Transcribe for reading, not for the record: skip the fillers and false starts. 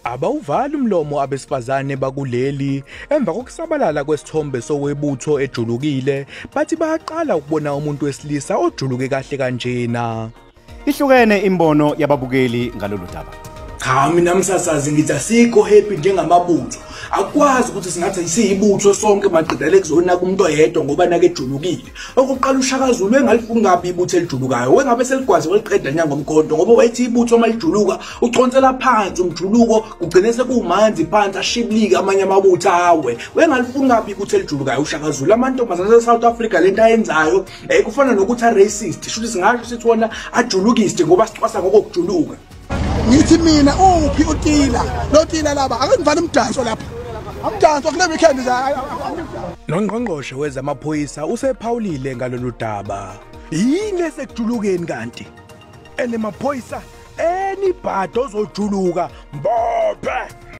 Abawuvali umlomo abesifazane bakuleli emva kokusabalala kwesithombe sowebutho ejulukile bathi bayaqala ukubona umuntu wesilisa ojuluke kahle kanjena. Ihlukene imbono yababukeli ngalolu daba. Cha mina msasazi ngithi asikho happy njengamabutho. Akwazi ukuthi singathi siyibutho sonke maqedele kuzona kumuntu oyedwa ngoba nake ejulukile. Okuqala uShaka Zulu engalifuni ngabe ibutho elijulukayo. Wengabe seligwazi weliqeda nyanga ngomkhonto ngoba wayethi ibutho malijuluka uchontela phansi umjuluko kugcine sekumanzi phansi ashibilika amanye amabutho awe. Wengalifuni ngabe ibutho elijulukayo uShaka Zulu. Amantombazana eSouth Africa lento ayenzayo kufana nokuthi racist. Shuthi singasho sithi wona ajulukiste ngoba sicwasa ngokujuluka. Ngithi mina uphi uTila noTila laba akangivali umdanso lapha umdanso kule weekend Nongqongqoshe wezamaphoyisa usephawulile ngalolu daba. Yini lesekujulukeni kanti enemaphoyisa enibhado ozojuluka mbophe